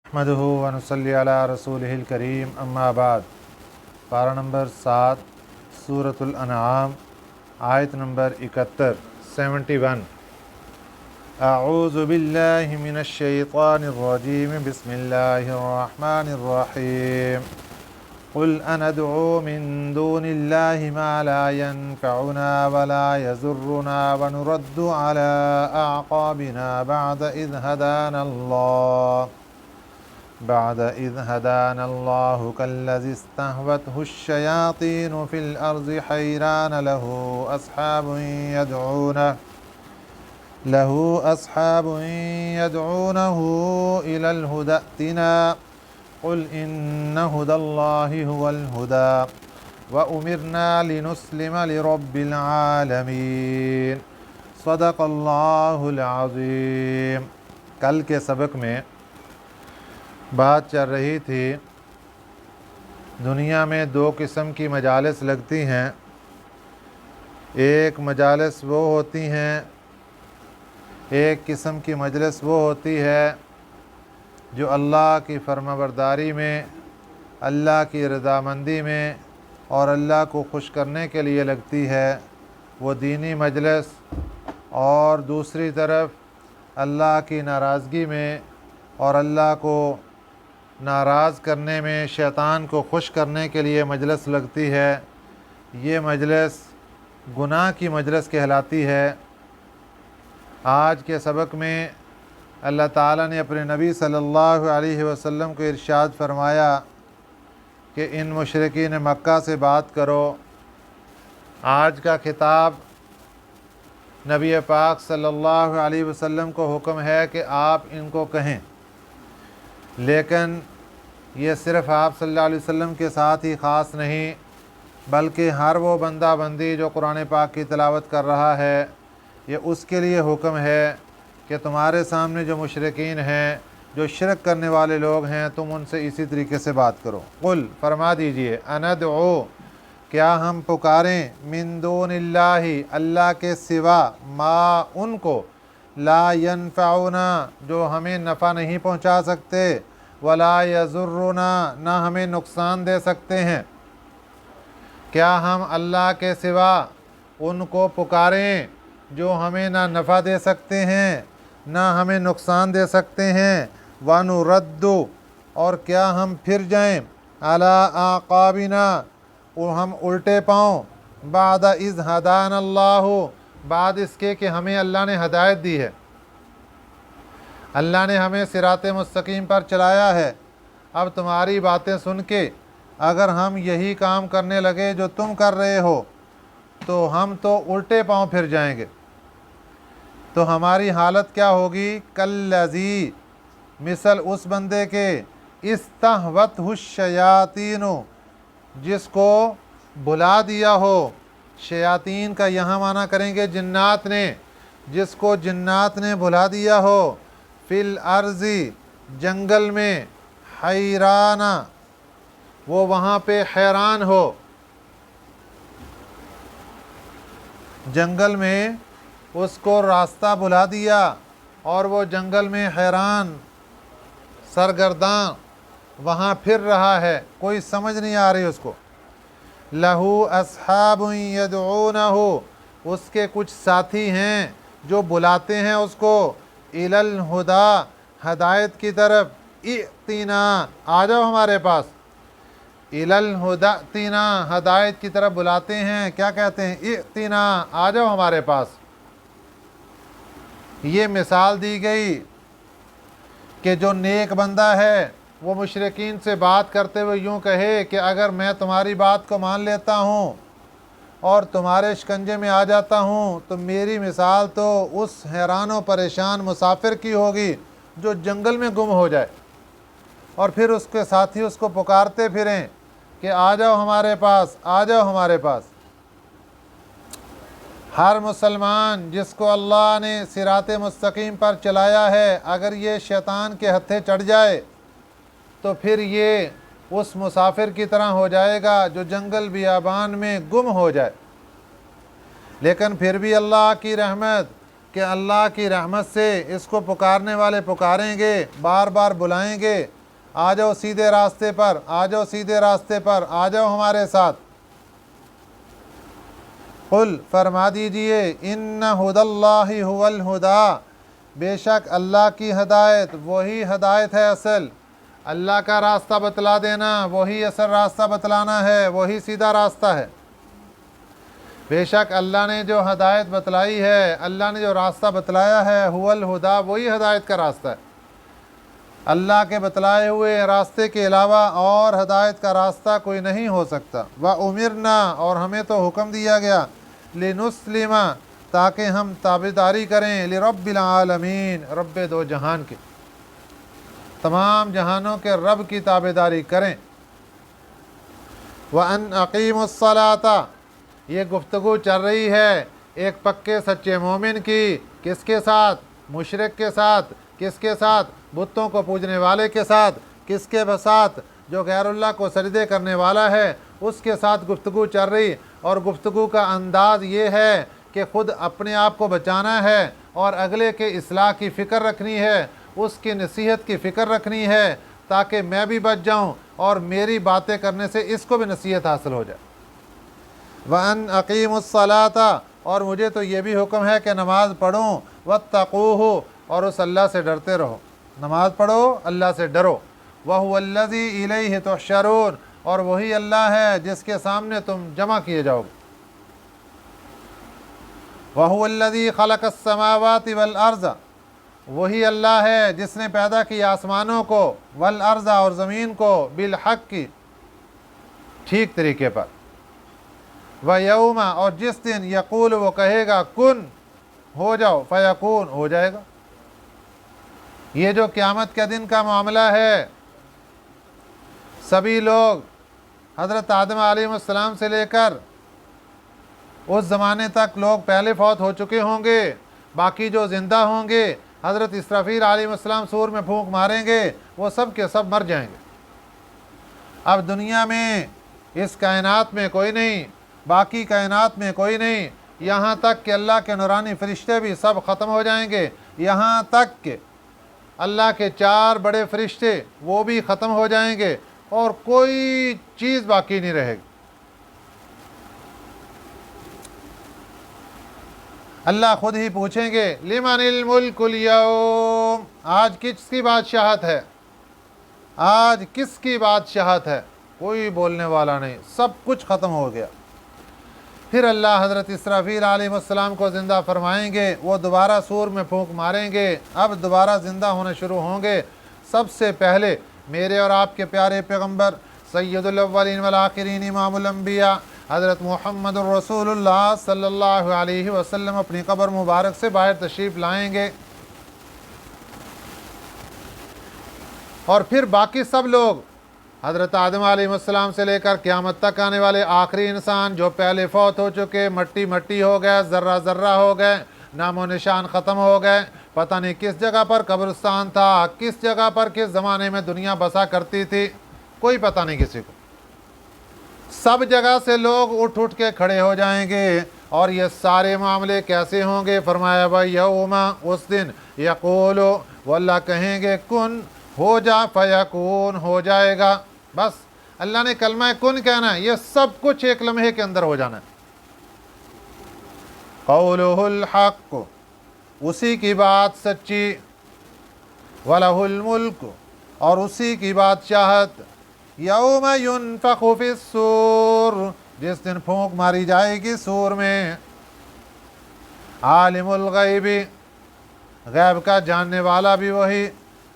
अहमदुहु व नसल्ली अला रसूलिहिल करीम अम्मा बाद। पारा नंबर 7 सूरतुल अनआम आयत नंबर 71 71। अऊज़ु बिल्लाहि मिनश शैतानिर रजीम बिस्मिल्लाहिर रहमानिर रहीम। कुल अनदउ मिन दूनिल्लाहि मा ला यनफउना व ला यज़ुर्रुना व नुरद्दु अला अअक़ाबिना بعد إذ هدانا الله كالذي استهوته الشياطين في الأرض حيران له أصحاب يدعونه إلى الهدى ائتنا قل إن هدى الله هو الهدى وأمرنا لنسلم لرب العالمين صدق الله العظيم۔ کل کے سبق میں بات چل رہی تھی دنیا میں دو قسم کی مجالس لگتی ہیں۔ ایک مجالس وہ ہوتی ہیں، ایک قسم کی مجلس وہ ہوتی ہے جو اللہ کی فرمانبرداری میں، اللہ کی رضامندی میں اور اللہ کو خوش کرنے کے لیے لگتی ہے، وہ دینی مجلس۔ اور دوسری طرف اللہ کی ناراضگی میں اور اللہ کو ناراض کرنے میں، شیطان کو خوش کرنے کے لیے مجلس لگتی ہے، یہ مجلس گناہ کی مجلس کہلاتی ہے۔ آج کے سبق میں اللہ تعالیٰ نے اپنے نبی صلی اللہ علیہ وسلم کو ارشاد فرمایا کہ ان مشرکین مکہ سے بات کرو۔ آج کا خطاب نبی پاک صلی اللہ علیہ وسلم کو حکم ہے کہ آپ ان کو کہیں، لیکن یہ صرف آپ صلی اللہ علیہ وسلم کے ساتھ ہی خاص نہیں، بلکہ ہر وہ بندہ بندی جو قرآن پاک کی تلاوت کر رہا ہے، یہ اس کے لیے حکم ہے کہ تمہارے سامنے جو مشرکین ہیں، جو شرک کرنے والے لوگ ہیں، تم ان سے اسی طریقے سے بات کرو۔ قل فرما دیجئے، اندعو کیا ہم پکاریں، من دون اللہ اللہ کے سوا، ما ان کو، لا ینفعنا جو ہمیں نفع نہیں پہنچا سکتے، ولا یضرنا نہ ہمیں نقصان دے سکتے ہیں۔ کیا ہم اللہ کے سوا ان کو پکاریں جو ہمیں نہ نفع دے سکتے ہیں نہ ہمیں نقصان دے سکتے ہیں، وَنُرَدُّ اور کیا ہم پھر جائیں، عَلَىٰ أَعْقَابِنَا اور ہم الٹے پاؤں، بعد اذ ہدانا اللہ بعد اس کے کہ ہمیں اللہ نے ہدایت دی ہے، اللہ نے ہمیں صراط مستقیم پر چلایا ہے۔ اب تمہاری باتیں سن کے اگر ہم یہی کام کرنے لگے جو تم کر رہے ہو تو ہم تو الٹے پاؤں پھر جائیں گے، تو ہماری حالت کیا ہوگی، کالذی مثل اس بندے کے، استہوتہ الشیاطین جس کو بھلا دیا ہو، شیاطین کا یہاں معنی کریں گے جنات نے، جس کو جنات نے بھلا دیا ہو، فی الارض جنگل میں، حیرانہ وہ وہاں پہ حیران ہو، جنگل میں اس کو راستہ بھلا دیا اور وہ جنگل میں حیران سرگرداں وہاں پھر رہا ہے، کوئی سمجھ نہیں آ رہی اس کو۔ لہو اصحاب یدعونہ اس کے کچھ ساتھی ہیں جو بلاتے ہیں اس کو، الی الہدی ہدایت کی طرف، ائتنا آ جاؤ ہمارے پاس، الی الہدی ائتنا ہدایت کی طرف بلاتے ہیں، کیا کہتے ہیں، ائتنا آ جاؤ ہمارے پاس۔ یہ مثال دی گئی کہ جو نیک بندہ ہے وہ مشرکین سے بات کرتے ہوئے یوں کہے کہ اگر میں تمہاری بات کو مان لیتا ہوں اور تمہارے شکنجے میں آ جاتا ہوں تو میری مثال تو اس حیران و پریشان مسافر کی ہوگی جو جنگل میں گم ہو جائے، اور پھر اس کے ساتھی اس کو پکارتے پھریں کہ آ جاؤ ہمارے پاس، آ جاؤ ہمارے پاس۔ ہر مسلمان جس کو اللہ نے صراط مستقیم پر چلایا ہے، اگر یہ شیطان کے ہتھے چڑھ جائے تو پھر یہ اس مسافر کی طرح ہو جائے گا جو جنگل بیابان میں گم ہو جائے۔ لیکن پھر بھی اللہ کی رحمت کہ اللہ کی رحمت سے اس کو پکارنے والے پکاریں گے، بار بار بلائیں گے आ जाओ सीधे रास्ते पर, आ जाओ सीधे रास्ते पर, आ जाओ हमारे साथ। कुल फरमा दीजिए, इन्ना हुदल्लाहि हुवल हुदा, बेशक अल्लाह की हदायत वही हदायत है असल। अल्लाह का रास्ता बतला देना वही असल रास्ता बतलाना है, वही सीधा रास्ता है। बेशक अल्लाह ने जो हदायत बतलाई है, अल्लाह ने जो रास्ता बतलाया है, हुवल हुदा, वही हदायत का रास्ता है। अल्लाह के बतलाए हुए रास्ते के अलावा और हदायत का रास्ता कोई नहीं हो सकता। व उमिरना, और हमें तो हुक्म दिया गया, लिनुस्लिमा, ताकि हम ताबेदारी करें, लिरब्बिल आलमीन, रब दो जहान के, तमाम जहानों के रब की ताबेदारी करें। व अन अकीमुस्सलाता, ये गुफ्तगू चल रही है एक पक्के सच्चे मोमिन की, किसके साथ? मुशरिक के साथ। किसके साथ? बुतों को पूजने वाले के साथ। किसके साथ? जो गैरुल्लाह को सजदे करने वाला है, उसके साथ गुफ्तगू चल रही। और गुफ्तगू का अंदाज़ ये है कि ख़ुद अपने आप को बचाना है और अगले के इस्लाह की फ़िक्र रखनी है, उसकी नसीहत की फ़िक्र रखनी है, ताकि मैं भी बच जाऊँ और मेरी बातें करने से इसको भी नसीहत हासिल हो जाए। वअन अकीमुस्सलाता, और मुझे तो ये भी हुक्म है कि नमाज़ पढ़ो, वत्तक़ूहु, और उस अल्लाह से डरते रहो। नमाज़ पढ़ो, अल्लाह से डरो। वहुवल्लज़ी इलैहि तुहशरून, और वही अल्लाह है जिसके सामने तुम जमा किए जाओगे। वहुवल्लज़ी खलक़स्समावाति वल अर्ज़, वही अल्लाह है जिसने पैदा किया आसमानों को, वल अर्ज़, और ज़मीन को, बिल हक़ की, ठीक तरीके पर। व यौमा, और जिस दिन यकूल, वो कहेगा, कुन, हो जाओ, फ़यकून, हो जाएगा। ये जो क़यामत के दिन का मामला है, सभी लोग हज़रत आदम अलैहिस्सलाम से लेकर उस ज़माने तक लोग पहले फौत हो चुके होंगे। बाकी जो ज़िंदा होंगे, हज़रत इसराफील अलैहिस्सलाम सूर में फूंक मारेंगे, वो सब के सब मर जाएंगे। अब दुनिया में इस कायनात में कोई नहीं, बाकी कायनात में कोई नहीं, यहाँ तक कि अल्लाह के नूरानी फ़रिश्ते भी सब ख़त्म हो जाएंगे। यहाँ तक कि अल्लाह के 4 बड़े फ़रिश्ते वो भी ख़त्म हो जाएंगे और कोई चीज़ बाकी नहीं रहेगी। अल्लाह खुद ही पूछेंगे, लिमनिल मुल्कुल यौम, आज किसकी बादशाहत है? आज किसकी बादशाहत है? कोई बोलने वाला नहीं, सब कुछ ख़त्म हो गया। फिर अल्लाह हज़रत इसराफील अलैहिस्सलाम को ज़िंदा फरमाएंगे, वो दोबारा सूर में फूंक मारेंगे, अब दोबारा ज़िंदा होने शुरू होंगे। सबसे पहले मेरे और आपके प्यारे पैगम्बर सय्यदुल अव्वलीन वल आखिरीन इमामुल अंबिया हज़रत मुहम्मद रसूलुल्लाह सल्लल्लाहु अलैहि वसल्लम अपनी कब्र मुबारक से बाहर तशरीफ़ लाएंगे। और फिर बाकी सब लोग हज़रत आदम अलैहिस्सलाम से लेकर क़यामत तक आने वाले आखिरी इंसान, जो पहले फौत हो चुके, मट्टी मट्टी हो गए, ज़र्रा ज़र्रा हो गए, नामो निशान ख़त्म हो गए। पता नहीं किस जगह पर कब्रिस्तान था, किस जगह पर किस ज़माने में दुनिया बसा करती थी, कोई पता नहीं किसी को। सब जगह से लोग उठ उठ के खड़े हो जाएंगे। और ये सारे मामले कैसे होंगे? फरमाया भाई यौमा, उस दिन, यक़ूलु, वो अल्लाह कहेंगे, कुन, हो जा, फ़यकून, हो जाएगा। बस अल्लाह ने कलमा कुन कहना है, ये सब कुछ एक लम्हे के अंदर हो जाना है। क़ौलुहुल हक़, उसी की बात सच्ची, वलहुल मुल्क, और उसी की बादशाहत, यौम युनफ़ख़ु फ़िस्सूर, जिस दिन फूंक मारी जाएगी सूर में। आलिमुल ग़ैबी, गैब का जानने वाला भी वही,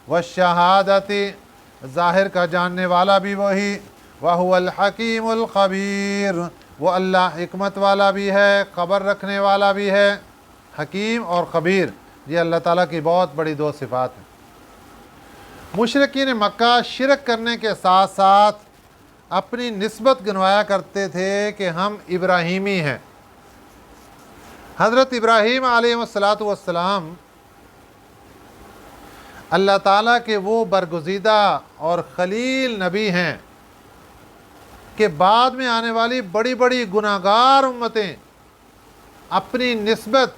वश्शहादती, ज़ाहिर का जानने वाला भी वही, वहुवल हकीमुल ख़बीर, वो अल्लाह हिकमत वाला भी है, ख़बर रखने वाला भी है। हकीम और ख़बीर, ये अल्लाह ताला की बहुत बड़ी 2 सिफ़ात हैं। मुशरिकीन मक्का शिरक करने के साथ साथ अपनी निस्बत गिनवाया करते थे कि हम इब्राहीमी हैं। हज़रत इब्राहीम अलैहिस्सलातु वस्सलाम अल्लाह ताला के वो बरगुज़ीदा और खलील नबी हैं कि बाद में आने वाली बड़ी बड़ी गुनाहगार उम्मतें अपनी निस्बत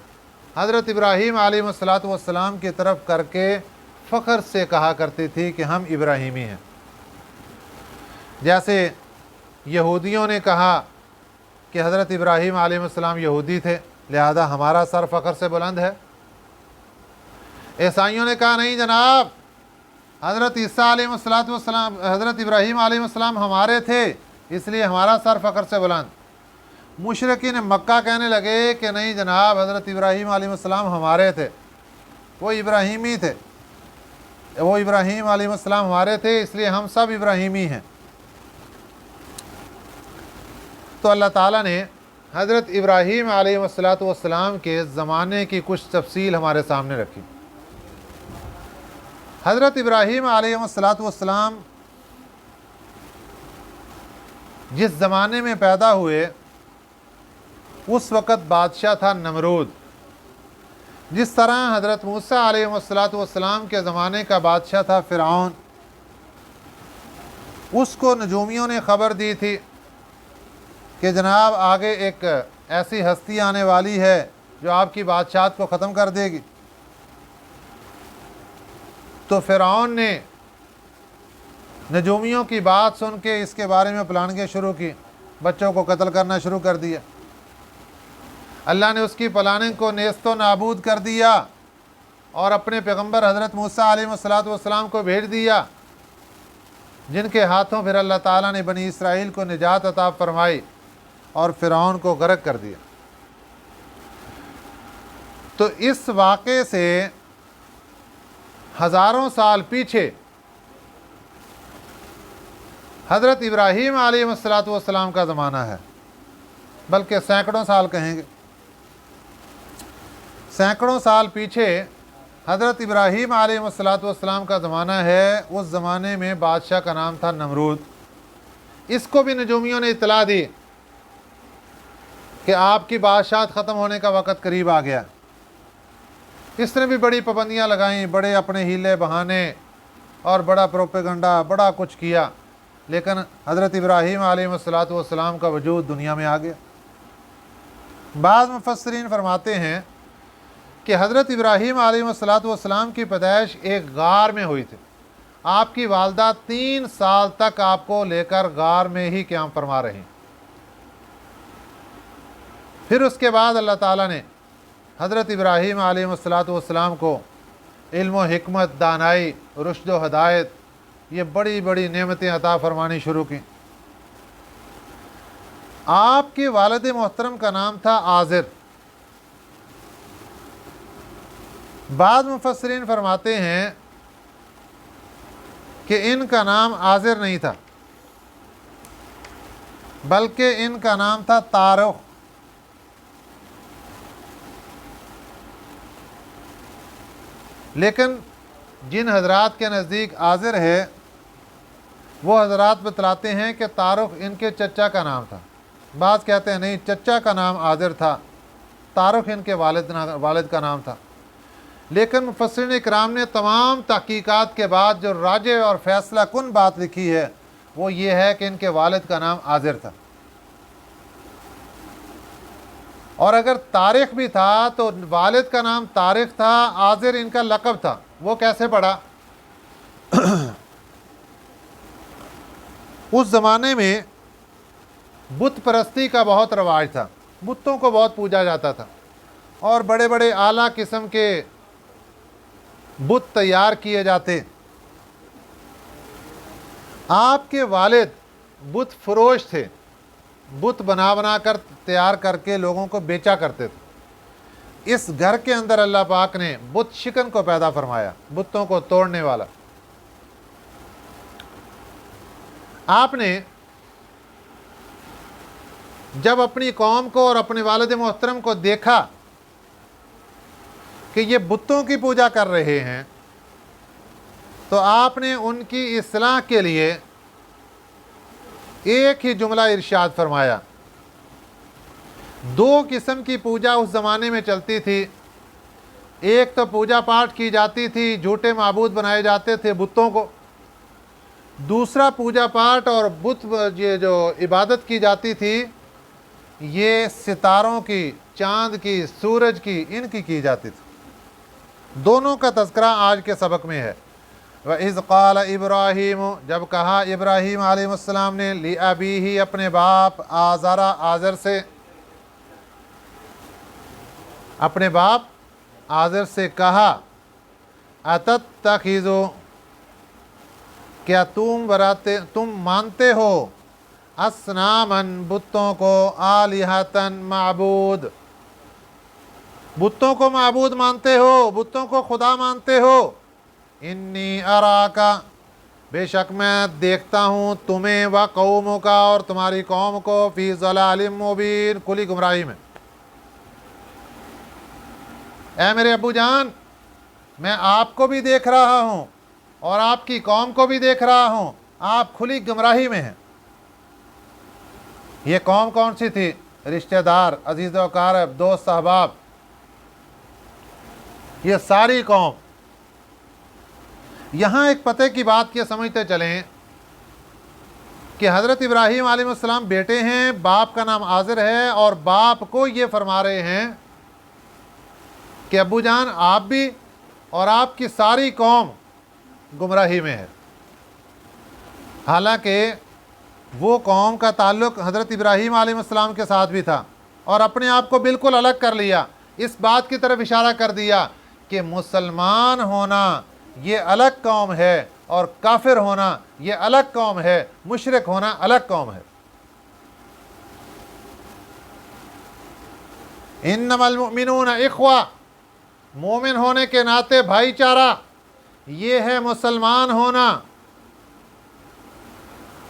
हज़रत इब्राहीम अलैहिस्सलातु वस्सलाम की तरफ करके फ़ख्र से कहा करती थी कि हम इब्राहीमी हैं। जैसे यहूदियों ने कहा कि हज़रत इब्राहीम अलैहिस्सलाम यहूदी थे, लिहाजा हमारा सर फ़ख्र से बुलंद है। ईसाइयों ने कहा नहीं जनाब, हज़रत ईसा अलैहिस्सलाम, हज़रत इब्राहीम अलैहिस्सलाम हमारे थे, इसलिए हमारा सर फ़ख्र से बुलंद। मुशरिकीन मक्का कहने लगे कि नहीं जनाब, हज़रत इब्राहीम अलैहिस्सलाम हमारे थे, वो इब्राहीमी थे, वो इब्राहीम अलैहिस्सलाम हमारे थे, इसलिए हम सब इब्राहीमी हैं। तो अल्लाह ताला ने हज़रत इब्राहीम अलैहिस्सलाम के ज़माने की कुछ तफसील हमारे सामने रखी। हज़रत इब्राहीम अलैहिस्सलाम जिस ज़माने में पैदा हुए उस वक़्त बादशाह था नमरूद। जिस तरह हज़रत मूसा अलैहिस्सलाम के ज़माने का बादशाह था फ़िरऔन, उसको नजूमियों ने ख़बर दी थी कि जनाब आगे एक ऐसी हस्ती आने वाली है जो आपकी बादशाहत को ख़त्म कर देगी। तो फ़िरऔन ने नजूमियों की बात सुन के इसके बारे में प्लानिंगें शुरू की, बच्चों को कत्ल करना शुरू कर दिया। अल्लाह ने उसकी प्लानिंग को नेस्तो नाबूद कर दिया और अपने पैगंबर हज़रत मूसा अलैहिस्सलाम को भेज दिया, जिनके हाथों फिर अल्लाह ताला ने बनी इसराइल को निजात अता फरमाई और फ़िरऔन को गर्क कर दिया। तो इस वाक़े से हज़ारों साल पीछे हज़रत इब्राहीम अलैहिस्सलाम का ज़माना है, बल्कि सैकड़ों साल कहेंगे। सैकड़ों साल पीछे हज़रत इब्राहीम अलैहिस्सलाम का ज़माना है। उस ज़माने में बादशाह का नाम था नमरूद। इसको भी नजूमियों ने इत्तला दी कि आपकी बादशाहत ख़त्म होने का वक़्त करीब आ गया। इसने भी बड़ी पाबंदियाँ लगाईं, बड़े अपने हीले बहाने और बड़ा प्रोपेगंडा, बड़ा कुछ किया, लेकिन हज़रत इब्राहीम अलैहिस्सलाम का वजूद दुनिया में आ गया। बाज़ मुफस्सिरीन फरमाते हैं कि हज़रत इब्राहीम अलैहिस्सलाम की पैदाइश एक गार में हुई थी। आपकी वालदा 3 साल तक आपको लेकर गार में ही क़याम फरमा रही। फिर उसके बाद अल्लाह ताला ने हज़रत इब्राहीम अलैहिस्सलाम को इल्म व हिकमत, दानाई, रुश्द व हदायत, ये बड़ी बड़ी नेमतें अता फरमानी शुरू की। आपके वालिद मोहतरम का नाम था आज़िर। बाद मुफस्सिरीन फरमाते हैं कि इनका नाम आज़िर नहीं था, बल्कि इनका नाम था तारुख। लेकिन जिन हजरात के नज़दीक आज़िर है, वो हजरात बतलाते हैं कि तारुख इनके चचा का नाम था। बाज़ कहते हैं नहीं, चचा का नाम आज़िर था, तारुख इनके वालिद का नाम था। लेकिन मुफस्सिरीन इकराम ने तमाम तहकीकात के बाद जो राजे और फैसला कुन बात लिखी है वो ये है कि इनके वालिद का नाम आज़िर था। और अगर तारिख भी था तो वालिद का नाम तारिख था, आज़िर इनका लक़ब था। वो कैसे पड़ा? उस ज़माने में बुत परस्ती का बहुत रवाज था, बुतों को बहुत पूजा जाता था और बड़े बड़े आला किस्म के बुत तैयार किए जाते। आपके वालिद बुत फरोश थे, बुत बना कर तैयार करके लोगों को बेचा करते थे। इस घर के अंदर अल्लाह पाक ने बुत शिकन को पैदा फरमाया, बुतों को तोड़ने वाला। आपने जब अपनी कौम को और अपने वालिद मोहतरम को देखा कि ये बुतों की पूजा कर रहे हैं, तो आपने उनकी इस्लाह के लिए एक ही जुमला इरशाद फरमाया। 2 किस्म की पूजा उस ज़माने में चलती थी। एक तो पूजा पाठ की जाती थी, झूठे माबूद बनाए जाते थे बुतों को। दूसरा पूजा पाठ और बुत ये जो इबादत की जाती थी, ये सितारों की, चाँद की, सूरज की, इनकी जाती थी। दोनों का तज़किरा आज के सबक में है। वइज़ क़ाल इब्राहीम, जब कहा इब्राहीम अलैहिस्सलाम ने, ली अबीही, अपने बाप, आज़रा, आज़र से, अपने बाप आज़र से कहा, अतत्तखिज़ु, क्या तुम मानते हो, अस्नामन, बुतों को, आलिहतन, माबूद, बुतों को माबूद मानते हो, बुतों को खुदा मानते हो। इन्नी अराका, बेशक मैं देखता हूँ तुम्हें, व कौमों का, और तुम्हारी कौम को, फी ज़लालिम मुबीन, खुली गुमराही में। ऐ मेरे अब्बू जान, मैं आपको भी देख रहा हूँ और आपकी कौम को भी देख रहा हूँ, आप खुली गुमराही में हैं। ये कौम कौन सी थी? रिश्तेदार, अजीज़ व अक़ारिब, दोस्त, अहबाब, ये सारी कौम। यहाँ एक पते की बात ये समझते चलें कि हज़रत इब्राहीम अलैहिस्सलाम बेटे हैं, बाप का नाम आज़र है, और बाप को ये फरमा रहे हैं कि अब्बू जान, आप भी और आपकी सारी कौम गुमराही में है। हालांकि वो कौम का ताल्लुक़ हज़रत इब्राहीम अलैहिस्सलाम के साथ भी था, और अपने आप को बिल्कुल अलग कर लिया। इस बात की तरफ इशारा कर दिया कि मुसलमान होना ये अलग कौम है, और काफिर होना ये अलग कौम है, मुशरिक होना अलग कौम है। इन्नमल मुमिनून इख्वा, मोमिन होने के नाते भाईचारा, ये है मुसलमान होना।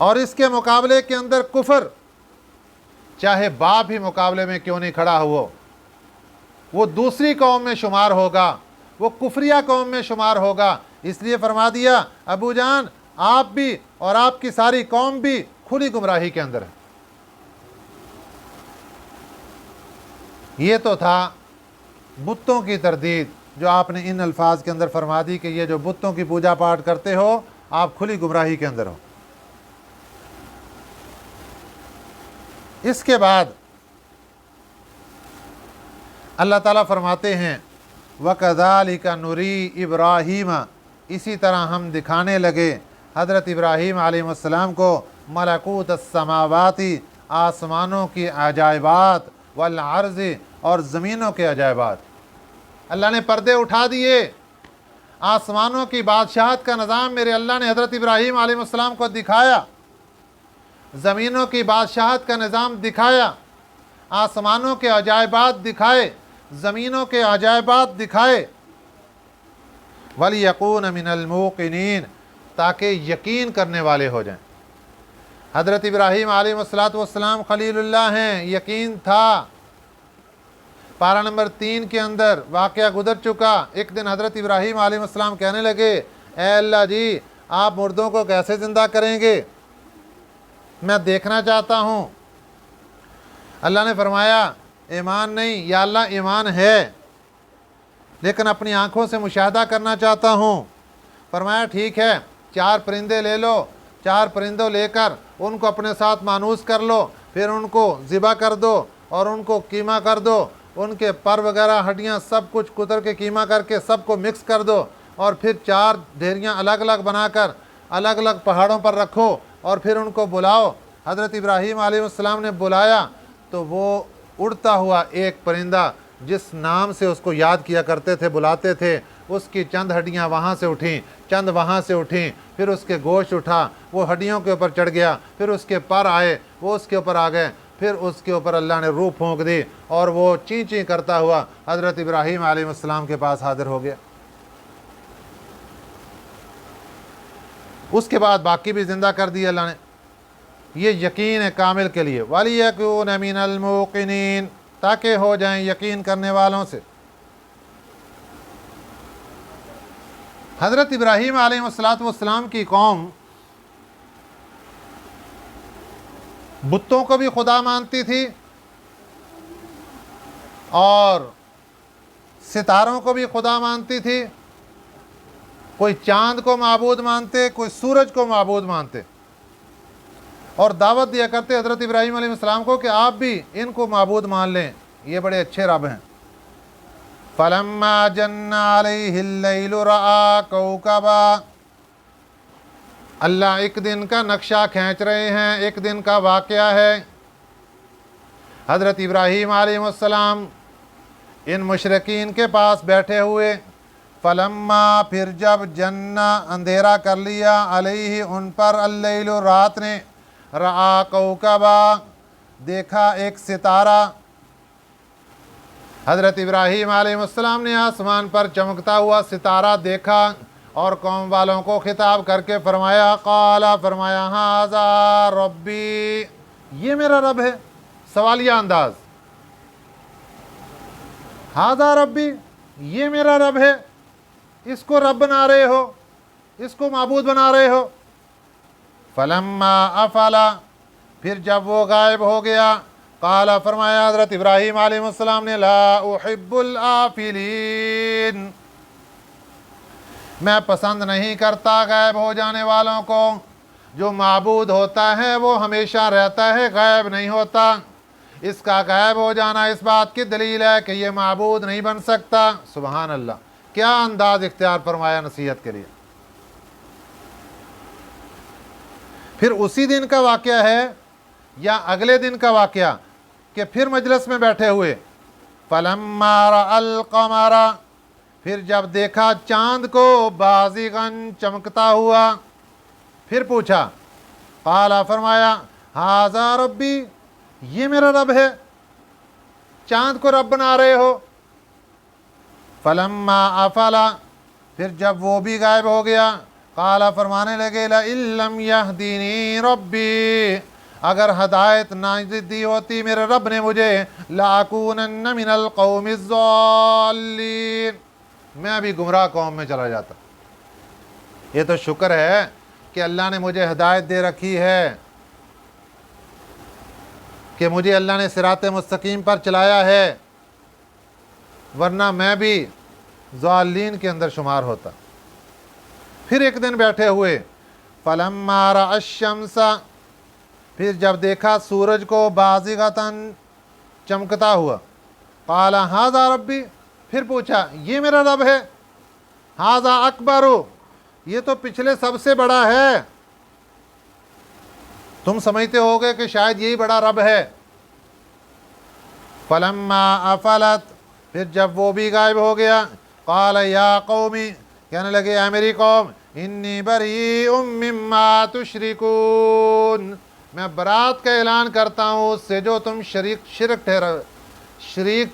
और इसके मुकाबले के अंदर कुफर, चाहे बाप ही मुकाबले में क्यों नहीं खड़ा हो, वो दूसरी कौम में शुमार होगा, वो कुफरिया कौम में शुमार होगा। इसलिए फरमा दिया, अबू जान, आप भी और आपकी सारी कौम भी खुली गुमराही के अंदर है। ये तो था बुतों की तरदीद, जो आपने इन अल्फाज के अंदर फरमा दी कि ये जो बुतों की पूजा पाठ करते हो, आप खुली गुमराही के अंदर हो। इसके बाद अल्लाह ताला फरमाते हैं, वकज़ालिका नुरी इब्राहीम, इसी तरह हम दिखाने लगे हज़रत इब्राहीम अलैहिस्सलाम को मलकूत अस्समावाती, आसमानों की अजायबात, वल अर्ज़, और ज़मीनों के अजायबात। अल्लाह ने पर्दे उठा दिए, आसमानों की बादशाहत का निज़ाम मेरे अल्लाह ने हज़रत इब्राहीम अलैहिस्सलाम को दिखाया, ज़मीनों की बादशाहत का निज़ाम दिखाया, आसमानों के अजायबात दिखाए, ज़मीनों के अजायबात दिखाए। वलियकून मिनल मूक़िनीन, ताकि यकीन करने वाले हो जाएं। हज़रत इब्राहीम अलैहिस्सलाम खलीलुल्लाह हैं, यकीन था। पारा नंबर 3 के अंदर वाक़या गुजर चुका। एक दिन हज़रत इब्राहीम अलैहिस्सलाम कहने लगे, ए अल्लाह जी, आप मुर्दों को कैसे ज़िंदा करेंगे, मैं देखना चाहता हूँ। अल्लाह ने फरमाया, ईमान नहीं, या अल्लाह ईमान है, लेकिन अपनी आँखों से मुशाहदा करना चाहता हूँ। फरमाया ठीक है, 4 परिंदे ले लो, 4 परिंदों लेकर उनको अपने साथ मानूस कर लो, फिर उनको ज़िबा कर दो और उनको कीमा कर दो, उनके पर वगैरह हड्डियाँ सब कुछ कुतर के कीमा करके सबको मिक्स कर दो, और फिर 4 ढेरियाँ अलग अलग बनाकर अलग अलग पहाड़ों पर रखो, और फिर उनको बुलाओ। हज़रत इब्राहीम अलैहिस्सलाम ने बुलाया तो वो उड़ता हुआ एक परिंदा, जिस नाम से उसको याद किया करते थे, बुलाते थे, उसकी चंद हड्डियाँ वहाँ से उठीं, चंद वहाँ से उठीं, फिर उसके गोश्त उठा, वो हड्डियों के ऊपर चढ़ गया, फिर उसके पर आए, वो उसके ऊपर आ गए, फिर उसके ऊपर अल्लाह ने रूह फूंक दी, और वो ची ची करता हुआ हज़रत इब्राहीम अलैहिस्सलाम के पास हाजिर हो गया। उसके बाद बाकी भी ज़िंदा कर दिया अल्लाह ने। ये यकीन है कामिल के लिए, वलियकून मिनल मूक़िनीन, ताकि हो जाएं यकीन करने वालों से। हज़रत इब्राहीम अलैहिस्सलाम की कौम बुतों को भी खुदा मानती थी और सितारों को भी खुदा मानती थी। कोई चांद को माबूद मानते, कोई सूरज को माबूद मानते, और दावत दिया करते हज़रत इब्राहीम अलैहिस्सलाम को कि आप भी इनको माबूद मान लें, ये बड़े अच्छे रब हैं। फलम्मा जन्ना अलैहिल लैलु रआ कौकबा। अल्लाह एक दिन का नक्शा खींच रहे हैं, एक दिन का वाक़या है। हज़रत इब्राहीम अलैहिस्सलाम इन मुशरिकीन के पास बैठे हुए, फलम्मा फिर जब जन्ना अंधेरा कर लिया, अलैहि उन पर, अल्लैलु रात ने, रआ कौकबा देखा एक सितारा। हज़रत इब्राहीम अलैहिस्सलाम ने आसमान पर चमकता हुआ सितारा देखा और कौम वालों को खिताब करके फरमाया, क़ाला फरमाया, हाज़ा रब्बी, ये मेरा रब है। सवालिया अंदाज, हाज़ा रब्बी, ये मेरा रब है। इसको रब बना रहे हो, इसको माबूद बना रहे हो। फलम्मा अफला, फिर जब वो गायब हो गया, काला फरमाया हज़रत इब्राहीम अलैहिस्सलाम ने, ला उहिब्बुल आफिलीन, मैं पसंद नहीं करता गायब हो जाने वालों को। जो माबूद होता है वो हमेशा रहता है, गायब नहीं होता। इसका गायब हो जाना इस बात की दलील है कि ये माबूद नहीं बन सकता। सुबहान अल्लाह, क्या अंदाज इख्तियार फरमाया नसीहत के लिए। फिर उसी दिन का वाक़या है या अगले दिन का वाक़या कि फिर मजलिस में बैठे हुए, फलम्मा रअल क़मरा, फिर जब देखा चांद को, बाज़िगन चमकता हुआ, फिर पूछा, क़ाला फरमाया, हाज़ा रब्बी, ये मेरा रब है। चांद को रब बना रहे हो। फलम्मा अफला, फिर जब वो भी गायब हो गया, क़ाला फरमाने लगे, ला इल्लम यहदीनी रब्बी, अगर हदायत ना दी होती मेरे रब ने मुझे, लाकूनन्न मिनल कौमिज़ ज़ाल्लीन, मैं भी गुमराह कौम में चला जाता। ये तो शुक्र है कि अल्लाह ने मुझे हिदायत दे रखी है, कि मुझे अल्लाह ने सिराते मुस्तकीम पर चलाया है, वरना मैं भी ज़ाल्लीन के अंदर शुमार होता। फिर एक दिन बैठे हुए, फलम्मा रअश-शम्सा, फिर जब देखा सूरज को, बाज़िगतन चमकता हुआ, क़ाला हाज़ा रब्बी, फिर पूछा, ये मेरा रब है। हाज़ा अकबरु, ये तो पिछले सबसे बड़ा है। तुम समझते होगे कि शायद यही बड़ा रब है। फलम्मा अफलत, फिर जब वो भी गायब हो गया, क़ाल या कौमी, कहने लगे, या मेरी कौम, इन्नी बरीउम मिम्मा तुशरिकून, मैं बरात का ऐलान करता हूँ उससे जो तुम शरीक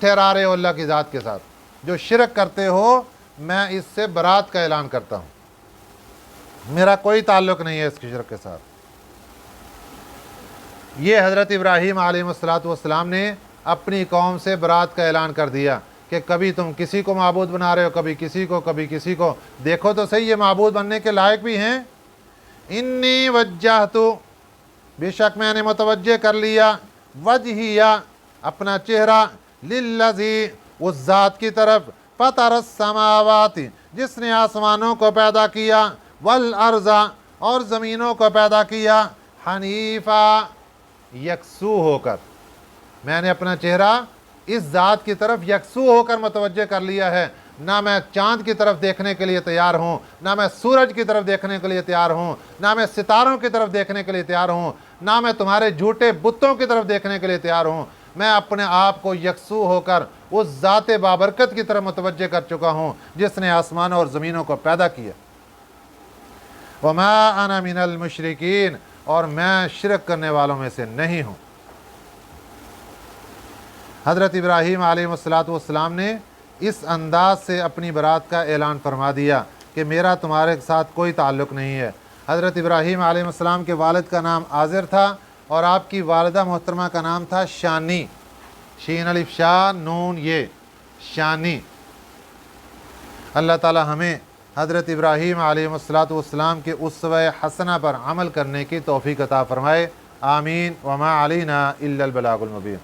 ठहरा रहे हो अल्लाह की ज़ात के साथ। जो शिरक करते हो, मैं इससे बरात का ऐलान करता हूँ, मेरा कोई ताल्लुक़ नहीं है इस शिरक के साथ। ये हज़रत इब्राहीम अलैहिस्सलाम ने अपनी कौम से बरात का ऐलान कर दिया कि कभी तुम किसी को माबूद बना रहे हो, कभी किसी को, कभी किसी को। देखो तो सही, ये माबूद बनने के लायक भी हैं। इन्नी वज्जहतु, बेशक मैंने मुतवज्जे कर लिया, वजहिया, अपना चेहरा, लिल्लज़ी, उस ज़ात की तरफ, फ़तरस समावाति, जिसने आसमानों को पैदा किया, वल अर्ज़ा, और ज़मीनों को पैदा किया, हनीफ़ा, यकसू होकर। मैंने अपना चेहरा इस ज़ात की तरफ यकसू होकर मुतवज्जे कर लिया है। ना मैं चाँद की तरफ देखने के लिए तैयार हूँ, ना मैं सूरज की तरफ देखने के लिए तैयार हूँ, ना मैं सितारों की तरफ देखने के लिए तैयार हूँ, ना मैं तुम्हारे झूठे बुतों की तरफ देखने के लिए तैयार हूँ। मैं अपने आप को यकसू होकर उस ज़ात बाबरकत की तरफ मुतवज्जे कर चुका हूँ जिसने आसमान और ज़मीनों को पैदा किया। वमा अना मिनल मुशरिकीन, और मैं शिरक करने वालों में से नहीं हूँ। हज़रत इब्राहीम अलैहिस्सलाम ने इस अंदाज से अपनी बरात का ऐलान फरमा दिया कि मेरा तुम्हारे साथ कोई ताल्लुक़ नहीं है। हज़रत इब्राहीम अलैहिस्सलाम के वालिद का नाम आज़िर था और आपकी वालिदा मोहतरमा का नाम था शानी, शीन अलिफ शा नून ये, शानी। अल्लाह ताला हमें हज़रत इब्राहीम अलैहिस्सलाम के उस्वे हसना पर अमल करने की तौफ़ीक़ अता फ़रमाए। आमीन। वमा अलैना इल्लल बलागुल मुबीन।